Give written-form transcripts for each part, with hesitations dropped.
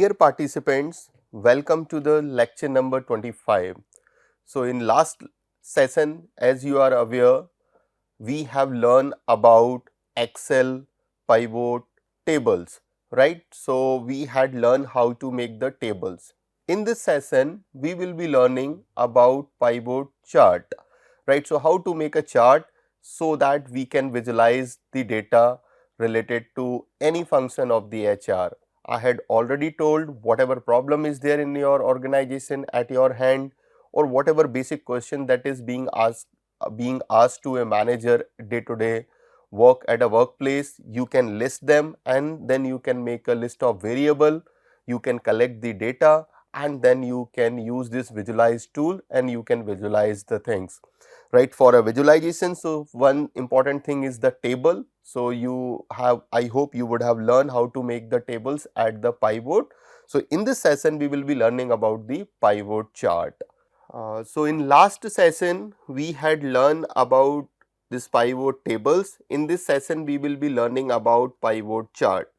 Dear participants, welcome to the lecture number 25. So, in last session, as you are aware, we have learned about Excel, pivot, tables, right? So, we had learned how to make the tables. In this session, we will be learning about pivot chart, right? So, how to make a chart so that we can visualize the data related to any function of the HR. I had already told whatever problem is there in your organization at your hand, or whatever basic question that is being asked to a manager day to day work at a workplace, you can list them and then you can make a list of variable, you can collect the data and then you can use this visualize tool and you can visualize the things, right? For a visualization, so one important thing is the table. So you have, I hope you would have learned how to make the tables at the pivot. So in this session we will be learning about the pivot chart. So in last session we had learned about this pivot tables. In this session we will be learning about pivot chart.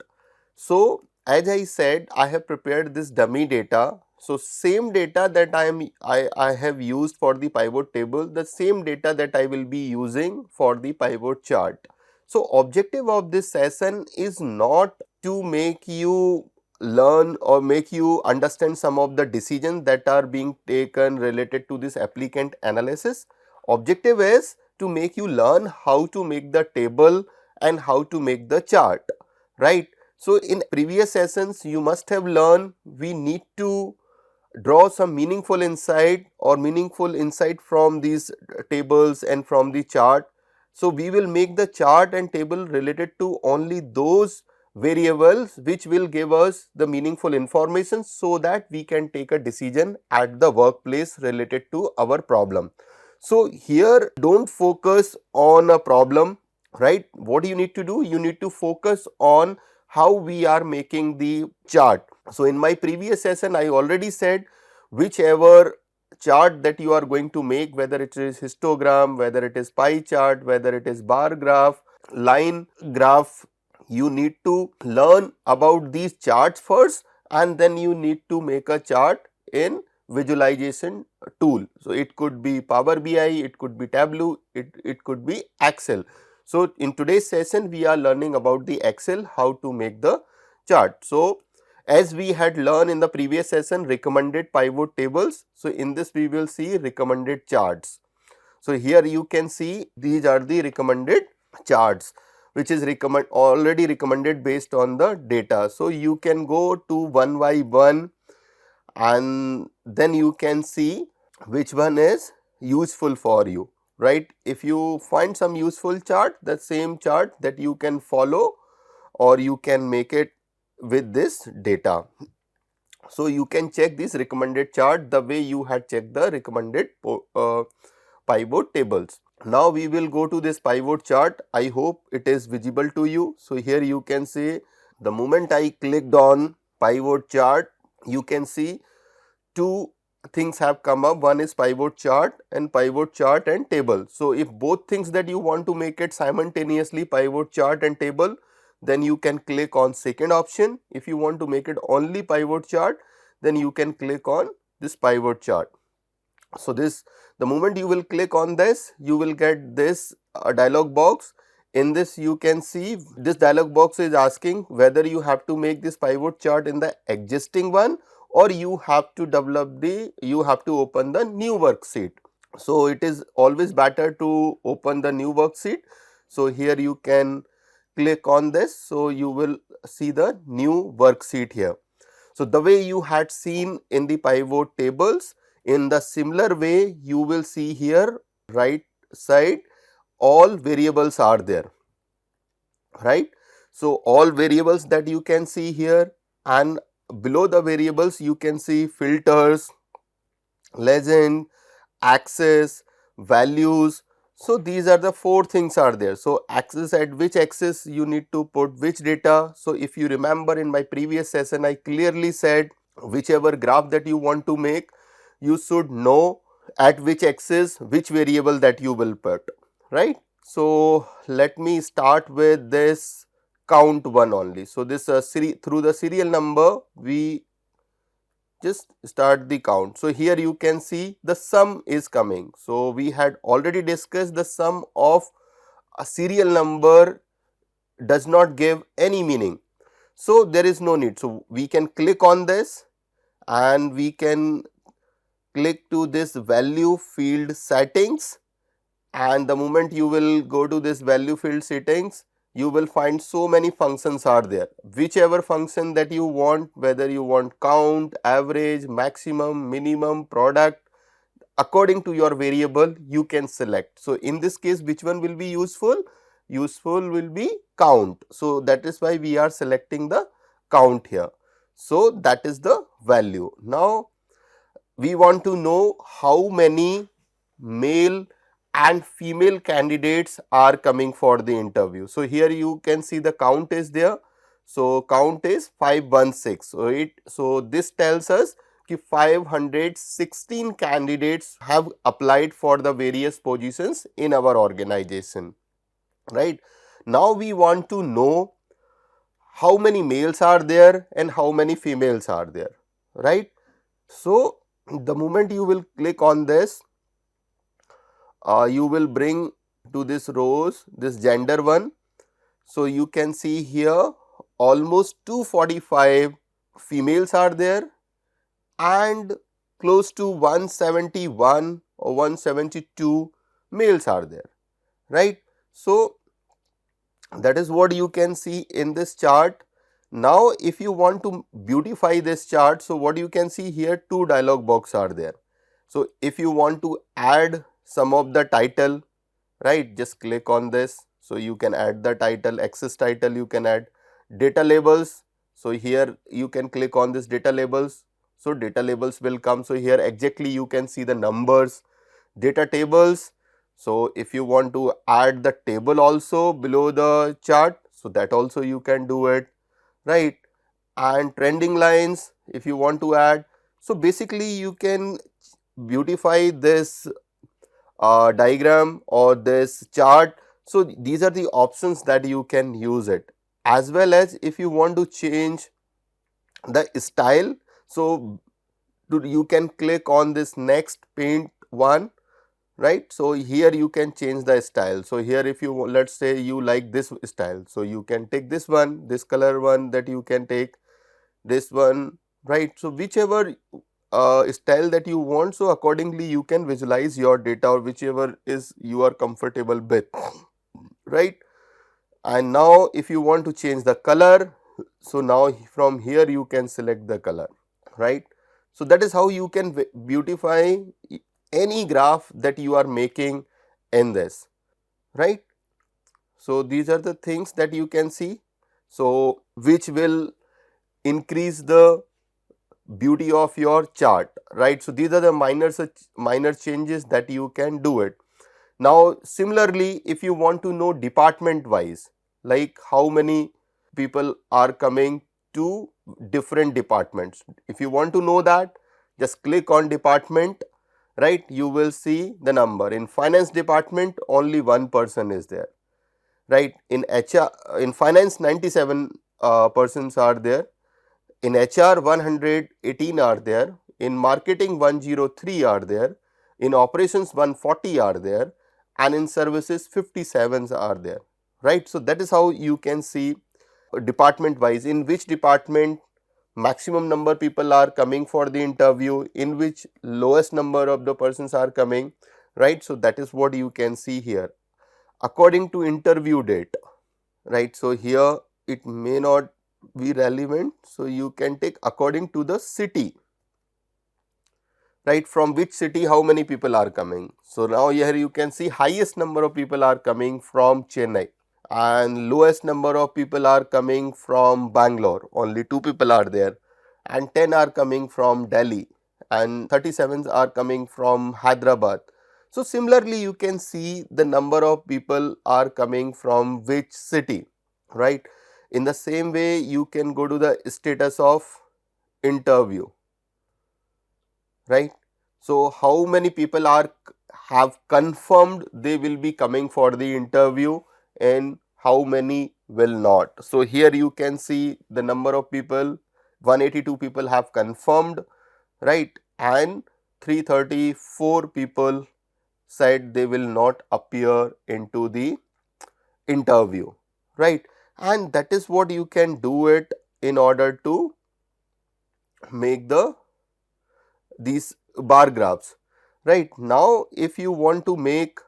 So as I said, I have prepared this dummy data. So same data that I have used for the pivot table, the same data that I will be using for the pivot chart. So objective of this session is not to make you learn or make you understand some of the decisions that are being taken related to this applicant analysis. Objective is to make you learn how to make the table and how to make the chart, right? So in previous sessions you must have learned we need to draw some meaningful insight from these tables and from the chart. So we will make the chart and table related to only those variables which will give us the meaningful information so that we can take a decision at the workplace related to our problem. So here don't focus on a problem, right? What you need to do, you need to focus on how we are making the chart. So in my previous session I already said whichever chart that you are going to make, whether it is histogram, whether it is pie chart, whether it is bar graph, line graph, you need to learn about these charts first and then you need to make a chart in visualization tool. So it could be Power BI, it could be Tableau, it could be Excel. So in today's session we are learning about the Excel, how to make the chart. So as we had learned in the previous session recommended pivot tables, so in this we will see recommended charts. So here you can see these are the recommended charts which is already recommended based on the data. So you can go to one by one and then you can see which one is useful for you, right? If you find some useful chart, the same chart that you can follow or you can make it with this data. So you can check this recommended chart the way you had checked the recommended pivot tables. Now we will go to this pivot chart. I hope it is visible to you. So here you can see the moment I clicked on pivot chart, you can see two things have come up. One is pivot chart and table. So if both things that you want to make it simultaneously pivot chart and table, then you can click on second option. If you want to make it only pivot chart, then you can click on this pivot chart. So this, the moment you will click on this, you will get this dialog box. In this you can see this dialog box is asking whether you have to make this pivot chart in the existing one or you have to open the new worksheet. So it is always better to open the new worksheet. So here you can click on this, so you will see the new worksheet here. So the way you had seen in the pivot tables, in the similar way you will see here right side all variables are there, right? So all variables that you can see here, and below the variables you can see filters, legend, axis, values. So these are the four things are there. So axis, at which axis you need to put which data. So if you remember in my previous session I clearly said whichever graph that you want to make, you should know at which axis which variable that you will put, right? So let me start with this count one only. So this through the serial number we just start the count. So here you can see the sum is coming. So we had already discussed the sum of a serial number does not give any meaning. So there is no need. So we can click on this and we can click to this value field settings, and the moment you will go to this value field settings, you will find so many functions are there. Whichever function that you want, whether you want count, average, maximum, minimum, product, according to your variable you can select. So in this case, which one will be useful? Useful will be count. So that is why we are selecting the count here. So that is the value. Now we want to know how many male and female candidates are coming for the interview. So here you can see the count is there. So count is 516. So this tells us कि 516 candidates have applied for the various positions in our organization, right? Now we want to know how many males are there and how many females are there, right? So the moment you will click on this, you will bring to this rows this gender one. So you can see here almost 245 females are there and close to 171 or 172 males are there, right? So that is what you can see in this chart. Now if you want to beautify this chart, so what you can see here, two dialog box are there. So if you want to add some of the title, right, just click on this. So you can add the title, access title, you can add data labels. So here you can click on this data labels. So data labels will come. So here exactly you can see the numbers, data tables. So if you want to add the table also below the chart, so that also you can do it, right? And trending lines if you want to add. So basically you can beautify this diagram or this chart. So these are the options that you can use it, as well as if you want to change the style. So you can click on this next paint one, right? So here you can change the style. So here if you, let's say you like this style, so you can take this one, this color one, that you can take this one, right? So whichever style that you want, so accordingly you can visualize your data or whichever is you are comfortable with, right? And now if you want to change the color, so now from here you can select the color, right? So that is how you can beautify any graph that you are making in this, right? So these are the things that you can see, so which will increase the beauty of your chart, right? So these are the minor changes that you can do it. Now similarly, if you want to know department wise, like how many people are coming to different departments, if you want to know that, just click on department, right? You will see the number. In finance department only one person is there, right? In HR, in finance 97 persons are there. In HR 118 are there, in marketing 103 are there, in operations 140 are there, and in services 57 are there, right. So that is how you can see department wise, in which department maximum number people are coming for the interview, in which lowest number of the persons are coming, right. So that is what you can see here according to interview date, right. So here it may not be relevant, so you can take according to the city, right, from which city how many people are coming. So now here you can see highest number of people are coming from Chennai and lowest number of people are coming from Bangalore, only 2 people are there, and 10 are coming from Delhi and 37 are coming from Hyderabad. So similarly you can see the number of people are coming from which city, right. In the same way you can go to the status of interview, right. So how many people are have confirmed they will be coming for the interview and how many will not. So here you can see the number of people, 182 people have confirmed, right, and 334 people said they will not appear into the interview, right, and that is what you can do it in order to make these bar graphs. Right now, if you want to make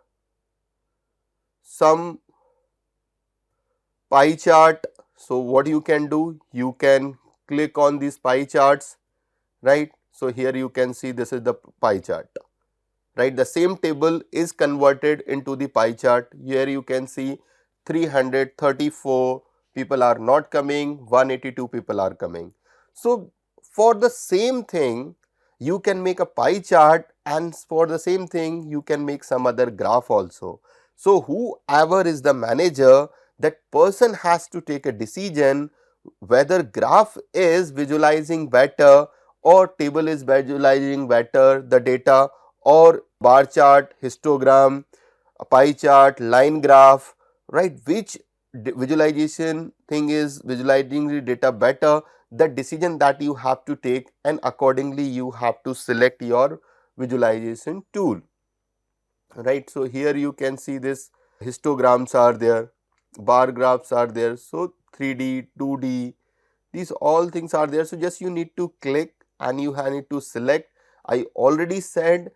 some pie chart, so what you can do, you can click on these pie charts, right. So here you can see this is the pie chart, right. The same table is converted into the pie chart. Here you can see 334 people are not coming, 182 people are coming. So for the same thing, you can make a pie chart, and for the same thing you can make some other graph also. So whoever is the manager, that person has to take a decision whether graph is visualizing better or table is visualizing better the data, or bar chart, histogram, a pie chart, line graph, right, which visualization thing is visualizing the data better, the decision that you have to take, and accordingly you have to select your visualization tool, right. So here you can see this histograms are there, bar graphs are there, so 3D, 2D, these all things are there. So just you need to click and you need to select. I already said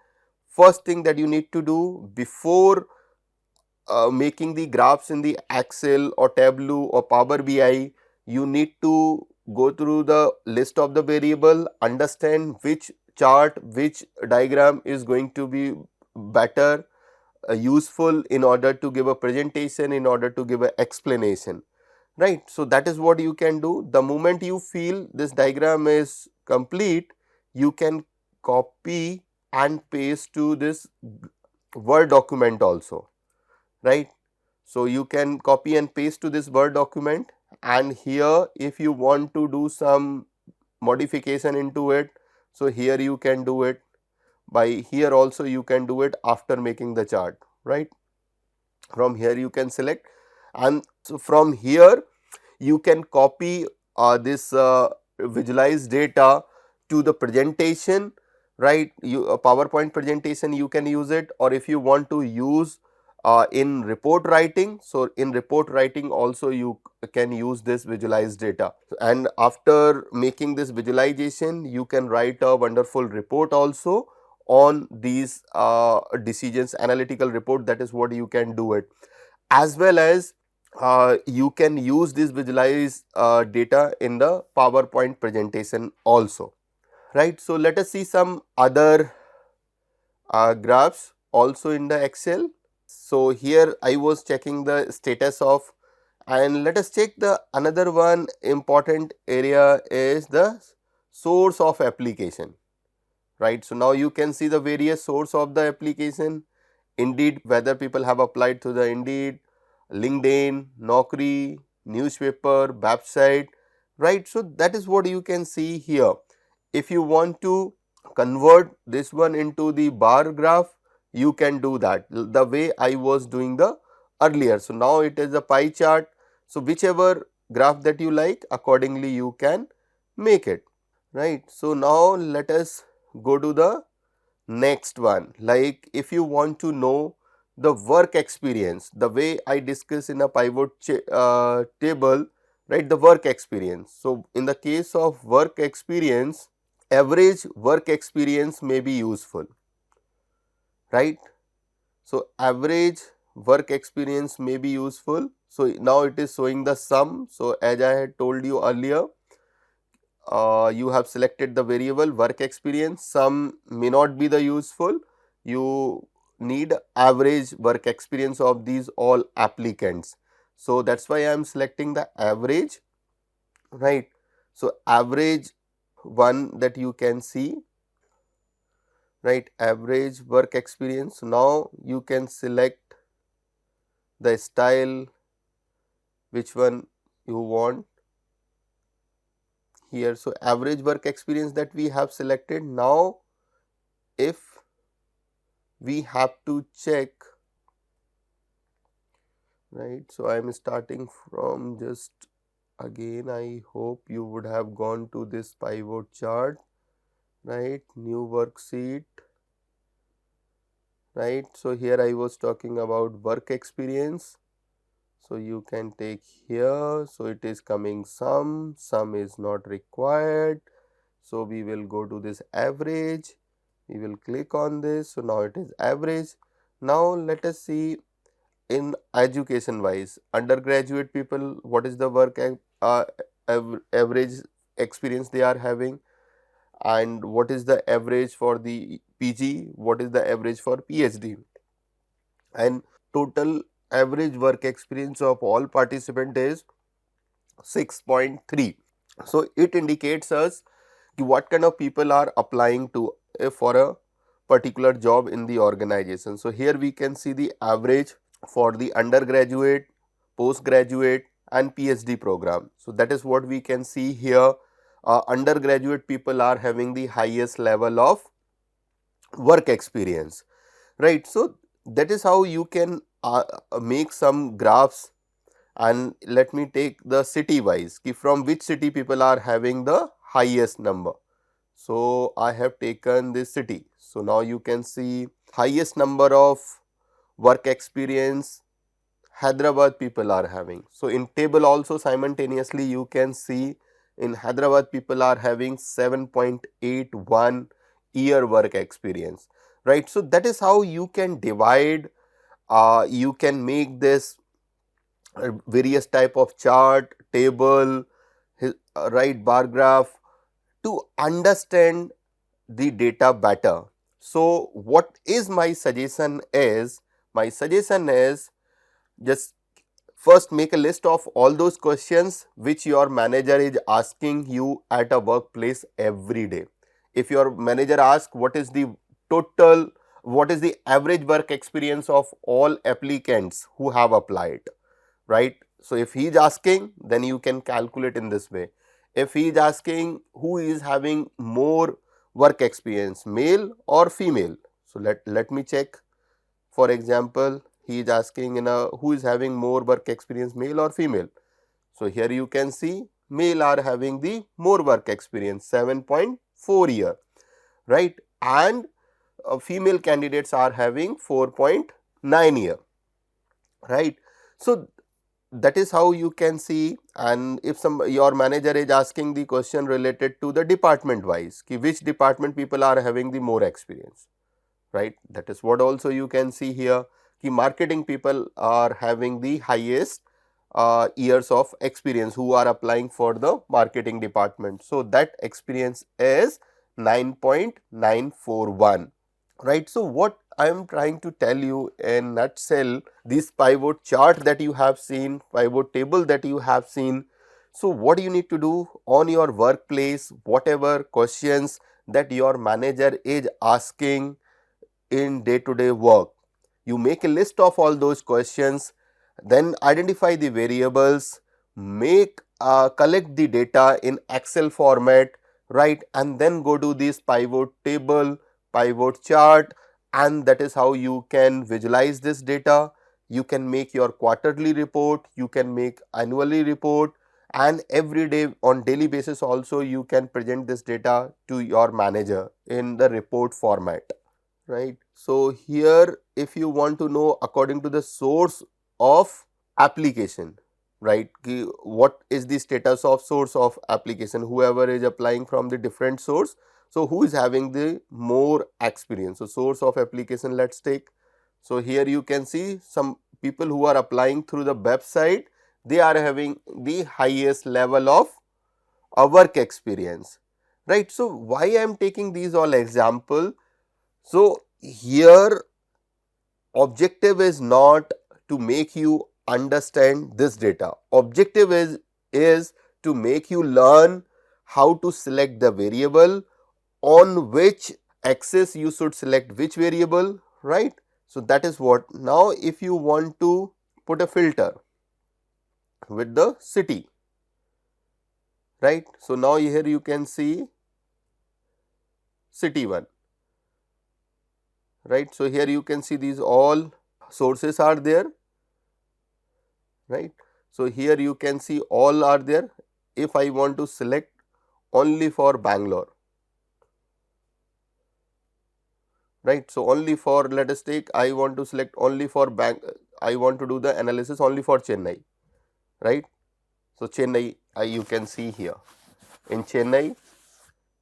first thing that you need to do before making the graphs in the Excel or Tableau or Power BI, you need to go through the list of the variable, understand which chart, which diagram is going to be better, useful in order to give a presentation, in order to give an explanation, right. So that is what you can do. The moment you feel this diagram is complete, you can copy and paste to this Word document also, right. So you can copy and paste to this Word document, and here if you want to do some modification into it, so here you can do it. By here also you can do it after making the chart, right. From here you can select, and so from here you can copy this visualized data to the presentation, right. You a PowerPoint presentation you can use it, or if you want to use in report writing, so in report writing also you can use this visualized data, and after making this visualization you can write a wonderful report also on these decisions, analytical report. That is what you can do it, as well as you can use this visualized data in the PowerPoint presentation also, right. So let us see some other graphs also in the Excel. So here I was checking the status of, and let us check the another one important area is the source of application, right. So now you can see the various source of the application. Indeed, whether people have applied to the Indeed, LinkedIn, Naukri, newspaper, website, right. So that is what you can see here. If you want to convert this one into the bar graph, you can do that the way I was doing the earlier. So now it is a pie chart. So whichever graph that you like, accordingly you can make it, right. So now let us go to the next one. Like if you want to know the work experience, the way I discuss in a pivot table, right, the work experience. So in the case of work experience, average work experience may be useful, right. So average work experience may be useful. So now it is showing the sum. So as I had told you earlier, you have selected the variable work experience, some may not be the useful, you need average work experience of these all applicants. So that is why I am selecting the average, right. So average one that you can see, right, average work experience. Now you can select the style, which one you want here. So average work experience that we have selected. Now if we have to check, right. So I am starting from just again, I hope you would have gone to this pivot chart right, new worksheet, right. So here I was talking about work experience. So you can take here, so it is coming sum is not required. So we will go to this average, we will click on this. So now it is average. Now let us see in education wise, undergraduate people, what is the work average experience they are having, and what is the average for the PG, what is the average for PhD, and total average work experience of all participant is 6.3. So it indicates us what kind of people are applying to for a particular job in the organization. So here we can see the average for the undergraduate, postgraduate and PhD program. So that is what we can see here. Undergraduate people are having the highest level of work experience, right. So that is how you can make some graphs. And let me take the city wise, from which city people are having the highest number. So I have taken this city. So now you can see highest number of work experience Hyderabad people are having. So in table also simultaneously you can see in Hyderabad people are having 7.81 year work experience, right. So that is how you can divide, you can make this various type of chart, table, right, bar graph to understand the data better. So what is my suggestion is, just first make a list of all those questions which your manager is asking you at a workplace every day. If your manager asks what is the total, what is the average work experience of all applicants who have applied, right. So if he is asking, then you can calculate in this way. If he is asking who is having more work experience, male or female, so let me check. For example, he is asking in a who is having more work experience, male or female. So here you can see male are having the more work experience, 7.4 year, right, and female candidates are having 4.9 year, right. So that is how you can see. And if your manager is asking the question related to the department wise, which department people are having the more experience, right, that is what also you can see here. Marketing people are having the highest years of experience who are applying for the marketing department. So that experience is 9.941, right. So what I am trying to tell you in nutshell, this pivot chart that you have seen, pivot table that you have seen. So what you need to do on your workplace, whatever questions that your manager is asking in day to day work, you make a list of all those questions, then identify the variables, make collect the data in Excel format, right, and then go to this pivot table, pivot chart, and that is how you can visualize this data. You can make your quarterly report, you can make annually report, and every day on daily basis also you can present this data to your manager in the report format, right. So here if you want to know according to the source of application, right, what is the status of source of application, whoever is applying from the different source, so who is having the more experience. So source of application, let's take. So here you can see some people who are applying through the website, they are having the highest level of work experience, right. So why I am taking these all example. So here objective is not to make you understand this data. Objective is to make you learn how to select the variable, on which axis you should select which variable, right. So that is what. Now if you want to put a filter with the city, right. So now here you can see city 1, right. So here you can see these all sources are there, right. So here you can see all are there. If I want to select only for Bangalore, right. So, only for, let us take, I want to select only for bank, I want to do the analysis only for Chennai, right. So, Chennai, you can see here in Chennai,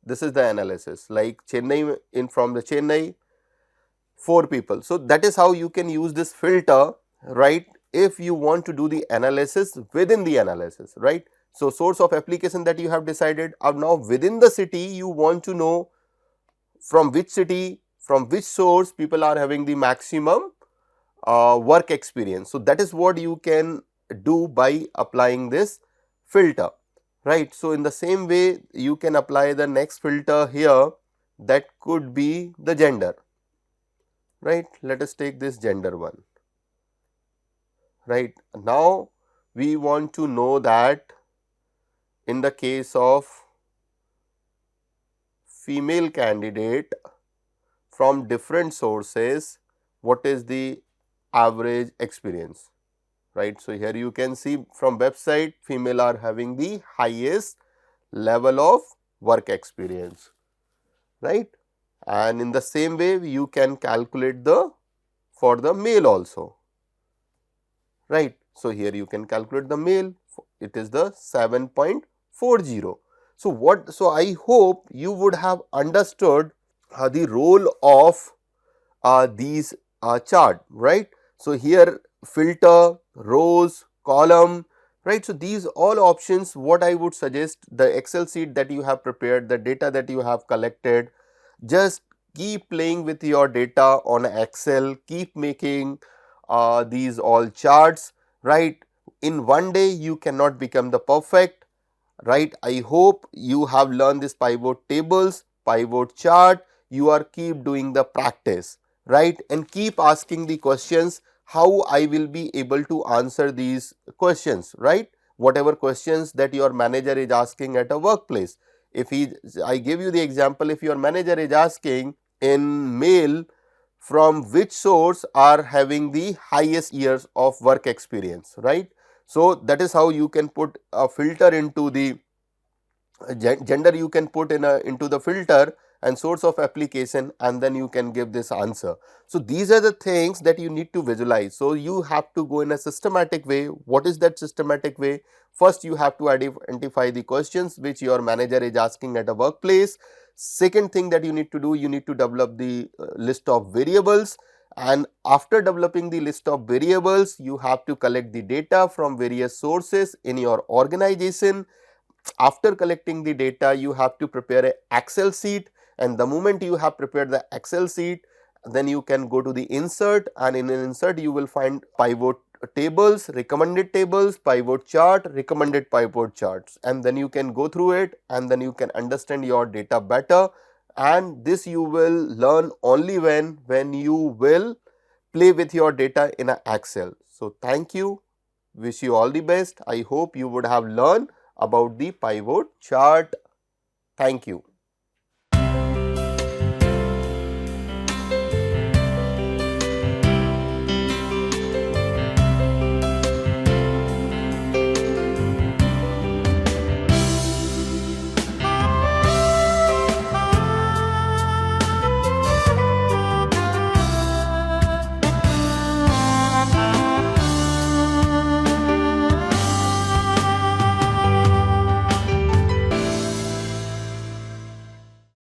this is the analysis, like Chennai, in from the Chennai 4 people. So, that is how you can use this filter, right, if you want to do the analysis within the analysis, right. So, source of application that you have decided, are now within the city you want to know from which city, from which source people are having the maximum work experience. So, that is what you can do by applying this filter, right. So, in the same way you can apply the next filter here, that could be the gender, right. Let us take this gender one, right. Now, we want to know that in the case of female candidate from different sources, what is the average experience, right. So, here you can see from website, female are having the highest level of work experience, right. And in the same way you can calculate the for the male also, right. So, here you can calculate the male, it is the 7.40. So, what, so I hope you would have understood the role of these chart, right. So, here filter, rows, column, right. So, these all options, what I would suggest, the Excel sheet that you have prepared, the data that you have collected, just keep playing with your data on Excel, keep making these all charts, right. In one day you cannot become the perfect, right. I hope you have learned this pivot tables, pivot chart, you are keep doing the practice, right, and keep asking the questions, how I will be able to answer these questions, right. Whatever questions that your manager is asking at a workplace, if I give you the example, if your manager is asking in mail, from which source are having the highest years of work experience, right. So, that is how you can put a filter into the gender, you can put in into the filter and source of application, and then you can give this answer. So, these are the things that you need to visualize. So, you have to go in a systematic way. What is that systematic way? First, you have to identify the questions which your manager is asking at a workplace. Second thing that you need to do, you need to develop the list of variables, and after developing the list of variables, you have to collect the data from various sources in your organization. After collecting the data, you have to prepare an Excel sheet, and the moment you have prepared the Excel sheet, then you can go to the insert, and in an insert you will find pivot tables, recommended tables, pivot chart, recommended pivot charts, and then you can go through it, and then you can understand your data better, and this you will learn only when you will play with your data in a Excel. So, thank you, wish you all the best. I hope you would have learned about the pivot chart. Thank you.